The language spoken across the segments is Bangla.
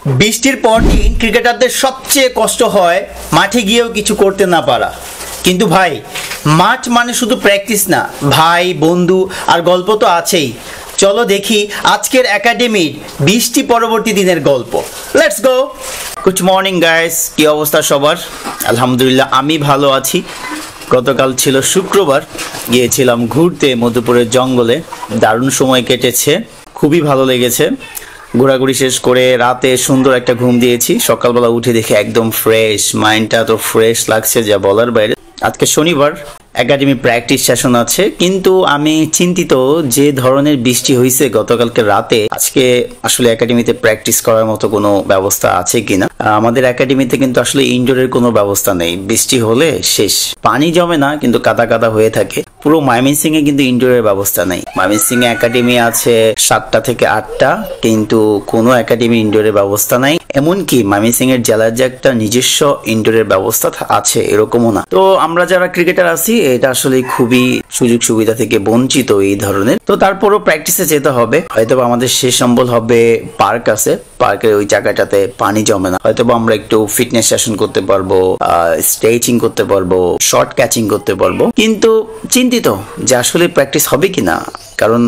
বৃষ্টির পর দিন ক্রিকেটারদের সবচেয়ে কষ্ট হয় মাঠে গিয়েও কিছু করতে না পারা। কিন্তু ভাই, মাঠ মানে শুধু প্র্যাকটিস না, ভাই, বন্ধু আর গল্প তো আছেই। চলো দেখি আজকের একাডেমির বৃষ্টি পরবর্তী দিনের গল্প। Let's go. Good morning guys, কি অবস্থা সবার? আলহামদুলিল্লাহ আমি ভালো আছি। গতকাল ছিল শুক্রবার, গিয়েছিলাম ঘুরতে মধুপুরের জঙ্গলে। দারুণ সময় কেটেছে, খুবই ভালো লেগেছে। ঘোরাঘুরি শেষ করে রাতে সুন্দর একটা ঘুম দিয়েছি। সকালবেলা উঠে দেখে একদম ফ্রেশ, মাইন্ডটা তো ফ্রেশ লাগছে যা বলার বাইরে। আজকে শনিবার, একাডেমি প্র্যাকটিস সেশন আছে, কিন্তু আমি চিন্তিত যে ধরনের বৃষ্টি হয়েছে গতকালকে রাতে, আজকে আসলে একাডেমিতে প্র্যাকটিস করার মতো কোনো ব্যবস্থা আছে কিনা। আমাদের একাডেমিতে কিন্তু আসলে ইনডোরের কোনো ব্যবস্থা নেই। বৃষ্টি হলে শেষ, পানি জমে না কিন্তু কাদা কাদা হয়ে থাকে। পুরো ময়মনসিং এ কিন্তু ইনডোরের ব্যবস্থা নেই। ময়মনসিং এ একাডেমি আছে 7টা থেকে 8টা, কিন্তু কোনো একাডেমি ইনডোরের ব্যবস্থা নাই। এমনকি ময়মনসিং এর জেলার যে একটা নিজস্ব ইনডোরের ব্যবস্থা আছে এরকমও না। তো আমরা যারা ক্রিকেটার আছি এটা আসলে খুবই সুযোগ সুবিধা থেকে বঞ্চিত এই ধরনের। তো তারপরও প্র্যাকটিসে যেতে হবে। হয়তো আমাদের শেষ সম্বল হবে পার্ক আছে, পার্কের ওই জায়গাটাতে পানি জমে না। হয়তো আমরা একটু ফিটনেস সেশন করতে পারবো, স্ট্রেচিং করতে পারবো, শর্ট ক্যাচিং করতে পারবো। কিন্তু চিন্তিত যে আসলে প্র্যাকটিস হবে কিনা, কারণ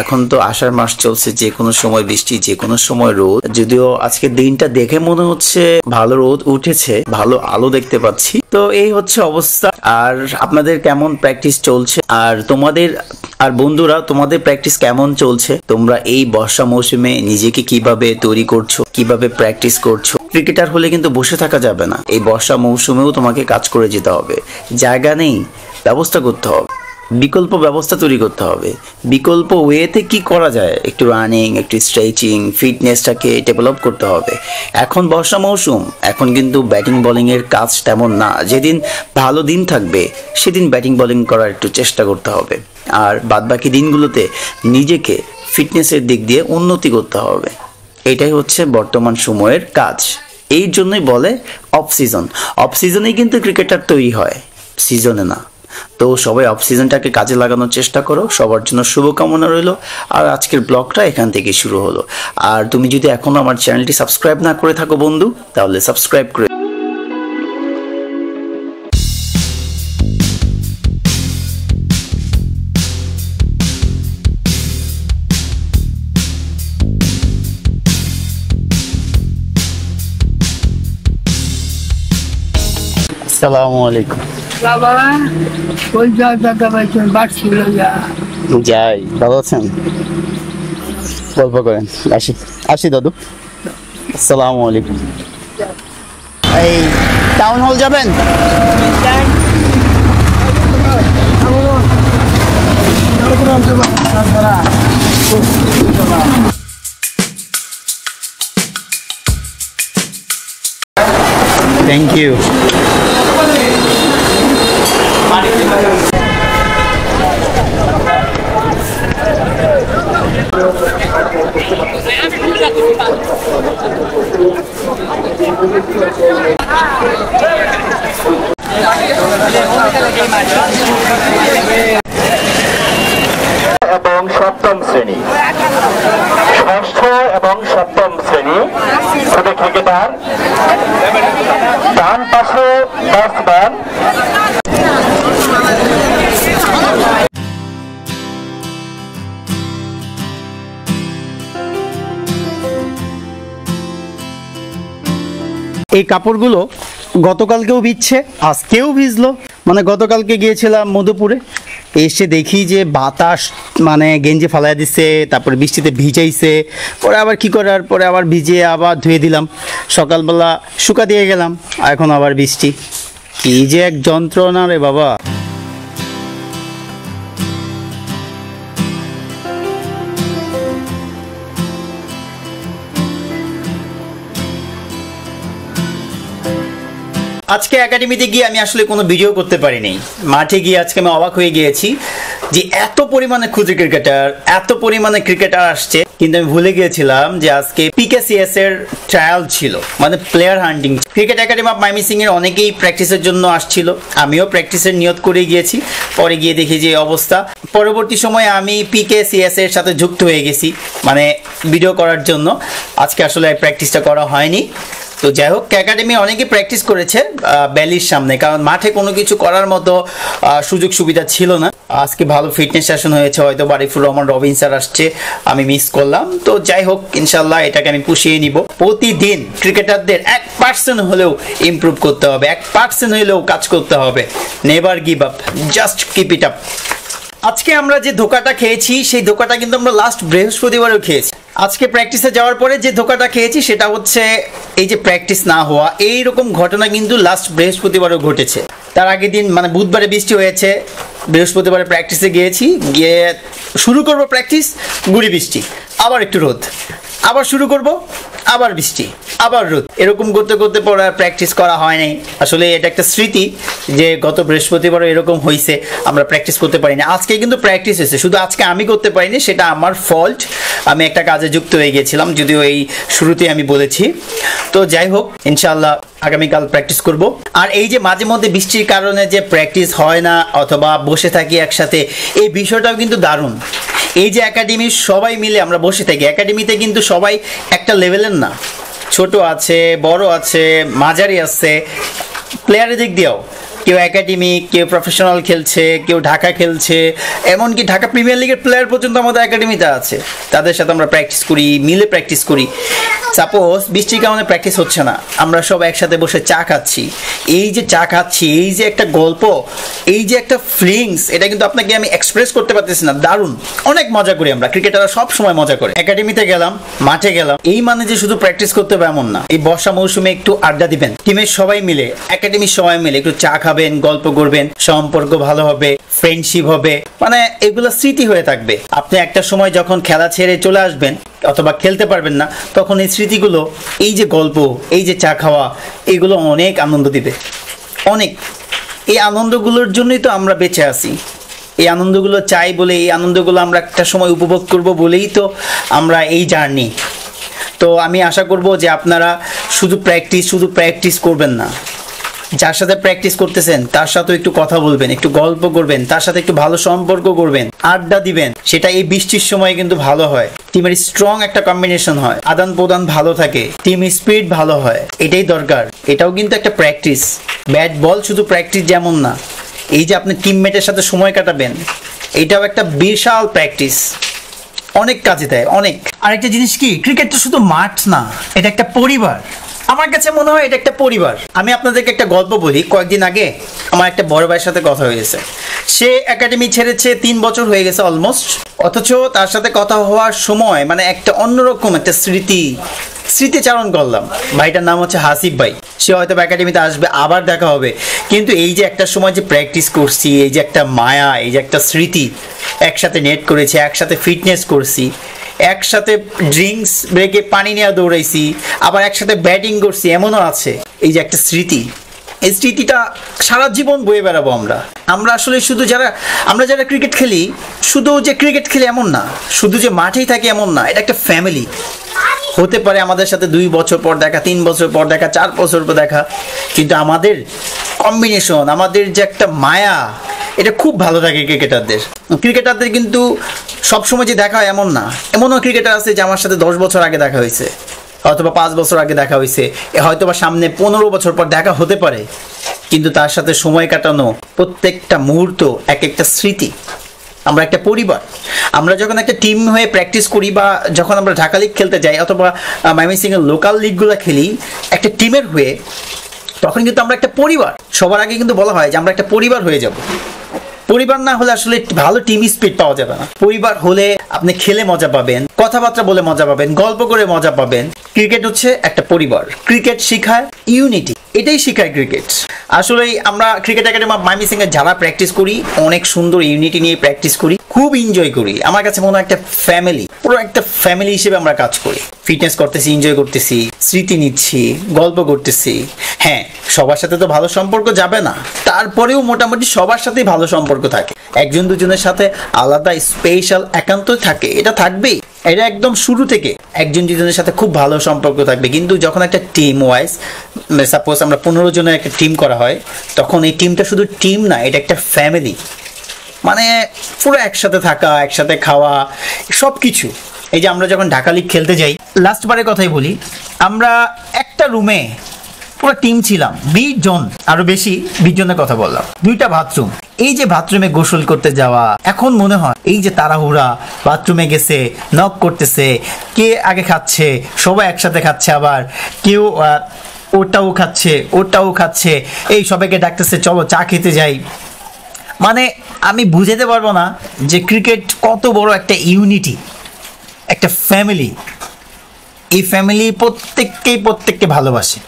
এখন তো আষাঢ় মাস চলছে, যে কোনো সময় বৃষ্টি, যে কোনো সময় রোদ। যদিও আজকে দিনটা দেখে মনে হচ্ছে ভালো রোদ উঠেছে, ভালো আলো দেখতে পাচ্ছি। তো এই হচ্ছে অবস্থা। আর আপনাদের কেমন প্র্যাকটিস চলছে, আর তোমাদের আর বন্ধুরা তোমাদের প্র্যাকটিস কেমন চলছে? তোমরা এই বর্ষা মৌসুমে নিজেকে কিভাবে তৈরি করছো, কিভাবে প্র্যাকটিস করছো? ক্রিকেটার হলে কিন্তু বসে থাকা যাবে না। এই বর্ষা মৌসুমেও তোমাকে কাজ করে যেতে হবে। জায়গা নেই, ব্যবস্থা করতে হবে, বিকল্প ব্যবস্থা তৈরি করতে হবে। বিকল্প ওয়েতে কি করা যায়, একটু রানিং, একটু স্ট্রেচিং, ফিটনেসটাকে ডেভেলপ করতে হবে। এখন বর্ষা মৌসুম, এখন কিন্তু ব্যাটিং বোলিং এর কাজ তেমন না। যেদিন ভালো দিন থাকবে সেদিন ব্যাটিং বোলিং করার একটু চেষ্টা করতে হবে। আর বাদবাকি দিনগুলোতে নিজেকে ফিটনেসের দিক দিয়ে উন্নতি করতে হবে। এটাই হচ্ছে বর্তমান সময়ের কাজ। এই জন্যই বলে অফ সিজন। অফ সিজনেই কিন্তু ক্রিকেটার তৈরি হয়, সিজনে না। তো সবাই অফ সিজনটাকে কাজে লাগানোর চেষ্টা করো। সবার জন্য শুভকামনা রইল। আর আজকের ব্লগটা এখান থেকে শুরু হলো। আর তুমি যদি এখনো আমার চ্যানেলটি সাবস্ক্রাইব না করে থাকো বন্ধু, তাহলে সাবস্ক্রাইব করে। আসসালামু আলাইকুম। বাবা ওই জায়গাটা পাইছেন বাড়ছিল যাই, ভালো আছেন? গল্প করেন। আসি আসি দাদু। আসসালামু আলাইকুম। এই টাউন হল যাবেন? Thank you. এবং সপ্তম শ্রেণী, ষষ্ঠ এবং সপ্তম শ্রেণী ছোট ক্রিকেটার, ডান পাশে ব্যাটসম্যান। এই কাপড়গুলো গতকালকেও ভিজছে, আজকেও ভিজলো। মানে গতকালকে গিয়েছিলাম মধুপুরে, এসে দেখি যে বাতাস মানে গেঞ্জি ফালাই দিচ্ছে, তারপরে বৃষ্টিতে ভিজাইছে। পরে আবার কি করার, পরে আবার ভিজিয়ে আবার ধুয়ে দিলাম। সকালবেলা শুকা দিয়ে গেলাম, এখন আবার বৃষ্টি। কি যে এক যন্ত্রণা রে বাবা। আজকে একাডেমিতে গিয়ে আমি আসলে কোনো ভিডিও করতে পারিনি। মাঠে গিয়ে আজকে আমি অবাক হয়ে গিয়েছি যে এত পরিমাণে খুদে ক্রিকেটার, এত পরিমাণে ক্রিকেটার আসছে, কিন্তু আমি ভুলে গিয়েছিলাম যে আজকে পিকেসিএস এর ট্রায়াল ছিল, মানে player hunting. Cricket academy of Mymensingh এর অনেকেই প্র্যাকটিসের জন্য আসছিল, আমিও প্র্যাকটিসের নিয়ত করে গিয়েছি। পরে গিয়ে দেখি যে অবস্থা। পরবর্তী সময়ে আমি পিকেসিএস এর সাথে যুক্ত হয়ে গেছি, মানে ভিডিও করার জন্য। আজকে আসলে প্র্যাকটিসটা করা হয়নি। তো যাই হোক, একাডেমি অনেকেই প্র্যাকটিস করেছে ব্যালির সামনে, কারণ মাঠে কোনো কিছু করার মতো সুযোগ সুবিধা ছিল না। আজকে ভালো ফিটনেস সেশন হয়েছে, হয়তো আরিফুর রহমান রবিন স্যার আসছে, আমি মিস করলাম। তো যাই হোক, ইনশাল্লাহ এটাকে আমি পুষিয়ে নিব। প্রতিদিন ক্রিকেটারদের 1% হলেও ইমপ্রুভ করতে হবে, 1% হলেও কাজ করতে হবে। Never give up, just keep it up. আজকে আমরা যে ধোকাটা খেয়েছি, সেই ধোকাটা কিন্তু আমরা লাস্ট বৃহস্পতিবারও খেয়েছি। আজকে প্র্যাকটিসে যাওয়ার পরে যে ধোকাটা খেয়েছি সেটা হচ্ছে এই যে প্র্যাকটিস না হওয়া। এইরকম ঘটনা কিন্তু লাস্ট বৃহস্পতিবারও ঘটেছে। তার আগের দিন মানে বুধবারে বৃষ্টি হয়েছে, বৃহস্পতিবারে প্র্যাকটিসে গিয়েছি, গিয়ে শুরু করব প্র্যাকটিস, গুড়ি বৃষ্টি, আবার একটু রোদ, আবার শুরু করব, আবার বৃষ্টি, আবার রোদ। এরকম করতে করতে পরে আর প্র্যাকটিস করা হয় নাই। আসলে এটা একটা স্মৃতি যে গত বৃহস্পতিবারও এরকম হয়েছে, আমরা প্র্যাকটিস করতে পারিনি। আজকে কিন্তু প্র্যাকটিস হয়েছে, শুধু আজকে আমি করতে পারিনি, সেটা আমার ফল্ট। আমি একটা কাজে যুক্ত হয়ে গেছিলাম, যদিও এই শুরুতে আমি বলেছি। তো যাই হোক, ইনশাআল্লাহ আগামীকাল প্র্যাকটিস করব। আর এই যে মাঝে মধ্যে বৃষ্টির কারণে যে প্র্যাকটিস হয় না অথবা বসে থাকি একসাথে, এই বিষয়টাও কিন্তু দারুণ। এই যে একাডেমির সবাই মিলে আমরা বসে থাকি, একাডেমিতে কিন্তু সবাই একটা লেভেলের না, ছোট আছে, বড় আছে, মাঝারি আছে, প্লেয়ারের দিক দিয়েও কেউ একাডেমি, কেউ প্রফেশনাল খেলছে, কেউ ঢাকা খেলছে, এমনকি ঢাকা প্রিমিয়ার লিগের প্লেয়ার পর্যন্ত আমাদের একাডেমিতে আছে। তাদের সাথে আমরা প্র্যাকটিস করি, মিলে প্র্যাকটিস করি। সাপোজ বৃষ্টির কারণে প্র্যাকটিস হচ্ছে না, আমরা সব একসাথে বসে চা খাচ্ছি। এই যে চা খাচ্ছি, এই যে একটা গল্প, এই যে একটা ফিলিংস, এটা কিন্তু আপনাকে আমি এক্সপ্রেস করতে পারতেছি না। দারুণ, অনেক মজা করি আমরা, ক্রিকেটাররা সব সময় মজা করে। একাডেমিতে গেলাম, মাঠে গেলাম, এই মানে যে শুধু প্র্যাকটিস করতে হবে এমন না। এই বর্ষা মৌসুমে একটু আড্ডা দিবেন, টিমের সবাই মিলে, একাডেমির সবাই মিলে একটু চা খাবেন, গল্প করবেন, সম্পর্ক ভালো হবে, ফ্রেন্ডশিপ হবে, মানে এগুলো স্মৃতি হয়ে থাকবে। আপনি একটা সময় যখন খেলা ছেড়ে চলে আসবেন অথবা খেলতে পারবেন না, তখন এই স্মৃতিগুলো, এই যে গল্প, এই যে চা খাওয়া, এগুলো অনেক আনন্দ দিবে, অনেক। এই আনন্দগুলোর জন্যই তো আমরা বেঁচে আছি। এই আনন্দগুলো চাই বলে, এই আনন্দগুলো আমরা একটা সময় উপভোগ করব বলেই তো আমরা এই জার্নি। তো আমি আশা করব যে আপনারা শুধু প্র্যাকটিস করবেন না, যার সাথে প্র্যাকটিস করতেছেন তার সাথে একটু কথা বলবেন, একটু গল্প করবেন, তার সাথে একটু ভালো সম্পর্ক করবেন, আড্ডা দিবেন। সেটা এই বৃষ্টির সময় কিন্তু ভালো হয়, টিমের স্ট্রং একটা কম্বিনেশন হয়, আদান প্রদান ভালো থাকে, টিম স্পিরিট ভালো হয়। এটাই দরকার, এটাও কিন্তু একটা প্র্যাকটিস। ব্যাট বল শুধু প্র্যাকটিস যেমন না, এই যে আপনি টিমমেটের সাথে সময় কাটাবেন, এটাও একটা বিশাল প্র্যাকটিস, অনেক কাজে দেয়, অনেক। আরেকটা জিনিস কি, ক্রিকেট তো শুধু মাঠ না, এটা একটা পরিবার। আমার কাছে মনে হয় এটা একটা পরিবার। আমি আপনাদেরকে একটা গল্প বলি। কয়েকদিন আগে আমার একটা বড় ভাইয়ের সাথে কথা হয়েছে। সে একাডেমি ছেড়েছে 3 বছর হয়ে গেছে অলমোস্ট, অথচ তার সাথে কথা হওয়ার সময় মানে একটা অন্যরকম একটা স্মৃতিচারণ করলাম। ভাইটার নাম হচ্ছে হাসিব ভাই। সে হয়তো একাডেমিতে আসবে, আবার দেখা হবে, কিন্তু এই যে একটা সময় যে প্র্যাকটিস করছি, এই যে একটা মায়া, এই যে একটা স্মৃতি, একসাথে নেট করেছি, একসাথে ফিটনেস করছি, একসাথে ড্রিঙ্কস ব্রেকে পানি নিয়ে দৌড়াইছি, আবার একসাথে ব্যাটিং করছি, এমনও আছে। এই যে একটা স্মৃতি, এই স্মৃতিটা সারা জীবন বয়ে বেড়াবো আমরা আসলে শুধু আমরা যারা ক্রিকেট খেলি, শুধু যে ক্রিকেট খেলি এমন না, শুধু যে মাঠেই থাকি এমন না। এটা একটা ফ্যামিলি। হতে পারে আমাদের সাথে 2 বছর পর দেখা, 3 বছর পর দেখা, 4 বছর পর দেখা, কিন্তু আমাদের কম্বিনেশন, আমাদের যে একটা মায়া, এটা খুব ভালো থাকে ক্রিকেটারদের কিন্তু সবসময় যে দেখা হয় এমন না। এমনও ক্রিকেটার আছে যে আমার সাথে 10 বছর আগে দেখা হয়েছে, হয়তোবা 5 বছর আগে দেখা হয়েছে, হয়তোবা সামনে 15 বছর পর দেখা হতে পারে, কিন্তু তার সাথে সময় কাটানো প্রত্যেকটা মুহূর্ত এক একটা স্মৃতি। আমরা একটা পরিবার। আমরা যখন একটা টিম হয়ে প্র্যাকটিস করি বা যখন আমরা ঢাকা লিগ খেলতে যাই অথবা ময়মনসিংহের লোকাল লিগগুলো খেলি একটা টিমের হয়ে, তখন কিন্তু আমরা একটা পরিবার। সবার আগে কিন্তু বলা হয় যে আমরা একটা পরিবার হয়ে যাব। পরিবার না হলে আসলে ভালো টিম স্পিরিট পাওয়া যাবে না। পরিবার হলে আপনি খেলে মজা পাবেন, কথাবার্তা বলে মজা পাবেন, গল্প করে মজা পাবেন। ক্রিকেট হচ্ছে একটা পরিবার। ক্রিকেট শেখায় ইউনিটি। এটাই শেখায় ক্রিকেট। আসলে আমরা ক্রিকেট একাডেমি অফ ময়মনসিংহে যারা প্র্যাকটিস করি অনেক সুন্দর ইউনিটি নিয়ে প্র্যাকটিস করি, খুব এনজয় করি। আমার কাছে মনে হয় একটা ফ্যামিলি, পুরো একটা ফ্যামিলি হিসেবে আমরা কাজ করি। ফিটনেস করতেছি, এনজয় করতেছি, স্মৃতি নিচ্ছি, গল্প করতেছি। হ্যাঁ, সবার সাথে তো ভালো সম্পর্ক যাবে না, তারপরেও মোটামুটি সবার সাথেই ভালো সম্পর্ক থাকে। একজন দুজনের সাথে আলাদা স্পেশাল একান্ত থাকে, এটা থাকবেই। এটা একদম শুরু থেকে একজন দুজনের সাথে খুব ভালো সম্পর্ক থাকবে। কিন্তু যখন একটা টিম ওয়াইজ, সাপোজ আমরা 15 জনের একটা টিম করা হয়, তখন এই টিমটা শুধু টিম না, এটা একটা ফ্যামিলি। মানে পুরো একসাথে থাকা, একসাথে খাওয়া, সব কিছু। এই যে আমরা যখন ঢাকা লিগ খেলতে যাই, লাস্ট বারের কথাই বলি, আমরা একটা রুমে পুরো টিম ছিলাম 20 জন, আরো বেশি, 20 জনের কথা বললাম। 2টা বাথরুম। এই যে বাথরুমে গোসল করতে যাওয়া, এখন মনে হয় এই যে তাড়াহুড়া, বাথরুমে গেছে, নক করতেছে, কে আগে খাচ্ছে, সবাই একসাথে খাচ্ছে, আবার কেউ ওটাও খাচ্ছে, এই সবাইকে ডাকতেছে চলো চা খেতে যাই। মানে আমি বুঝাতে পারবো না যে ক্রিকেট কত বড় একটা ইউনিটি, একটা ফ্যামিলি। এই ফ্যামিলি প্রত্যেককে ভালোবাসে।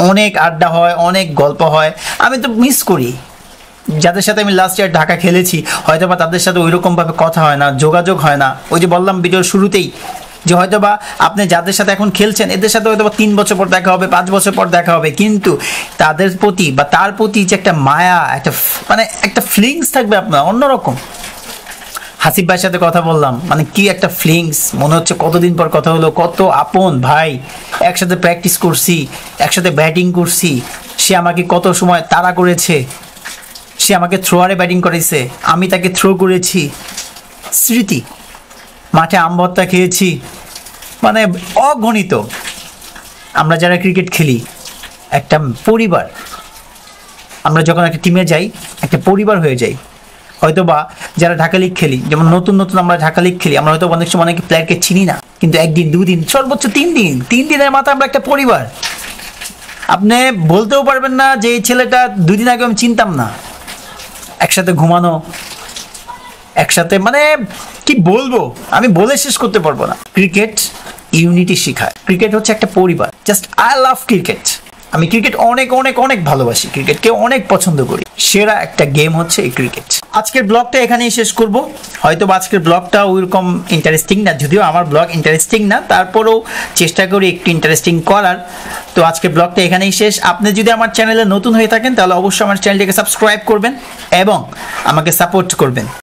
অনেক আড্ডা হয়, অনেক গল্প হয়। আমি তো মিস করি যাদের সাথে আমি লাস্ট ইয়ার ঢাকা খেলেছি, হয়তো বা তাদের সাথে ওইরকমভাবে কথা হয় না, যোগাযোগ হয় না। ওই যে বললাম ভিডিওর শুরুতেই যে হয়তো বা আপনি যাদের সাথে এখন খেলছেন এদের সাথে হয়তো বা 3 বছর পর দেখা হবে, 5 বছর পর দেখা হবে, কিন্তু তাদের প্রতি বা তার প্রতি যে একটা মায়া, একটা মানে একটা ফিলিংস থাকবে আপনার অন্যরকম। হাসিব ভাইয়ের সাথে কথা বললাম, মানে কি একটা ফিলিংস, মনে হচ্ছে কতদিন পর কথা হলো, কত আপন ভাই। একসাথে প্র্যাকটিস করছি, একসাথে ব্যাটিং করছি, সে আমাকে কত সময় তাড়া করেছে, সে আমাকে থ্রোয়ারে ব্যাটিং করেছে, আমি তাকে থ্রো করেছি। স্মৃতি, মাঠে আম ভর্তা খেয়েছি, মানে অগণিত। আমরা যারা ক্রিকেট খেলি একটা পরিবার, আমরা যখন একটা টিমে যাই একটা পরিবার হয়ে যাই। হয়তো বা যারা ঢাকা লিগ খেলি, যেমন নতুন আমরা ঢাকা লিগ খেলি, আমরা হয়তো অনেক সময় অনেক প্লেয়ারকে চিনি না, কিন্তু 1 দিন 2 দিন সর্বোচ্চ 3 দিনের মাথায় আমরা একটা পরিবার। আপনি বলতেও পারবেন না যে এই ছেলেটা 2 দিন আগে আমি চিনতাম না। একসাথে ঘুমানো, একসাথে, মানে কি বলবো, আমি বলে শেষ করতে পারবো না। ক্রিকেট ইউনিটি শেখায়। ক্রিকেট হচ্ছে একটা পরিবার। Just I love cricket. আমি ক্রিকেট অনেক ভালোবাসি, ক্রিকেটকে অনেক পছন্দ করি। সেরা একটা গেম হচ্ছে এই ক্রিকেট। আজকের ব্লগটা এখানেই শেষ করব। হয়তো আজকের ব্লগটা ওইরকম ইন্টারেস্টিং না, যদিও আমার ব্লগ ইন্টারেস্টিং না, তারপরেও চেষ্টা করি একটু ইন্টারেস্টিং করার। তো আজকের ব্লগটা এখানেই শেষ। আপনি যদি আমার চ্যানেলে নতুন হয়ে থাকেন তাহলে অবশ্যই আমার চ্যানেলটিকে সাবস্ক্রাইব করবেন এবং আমাকে সাপোর্ট করবেন।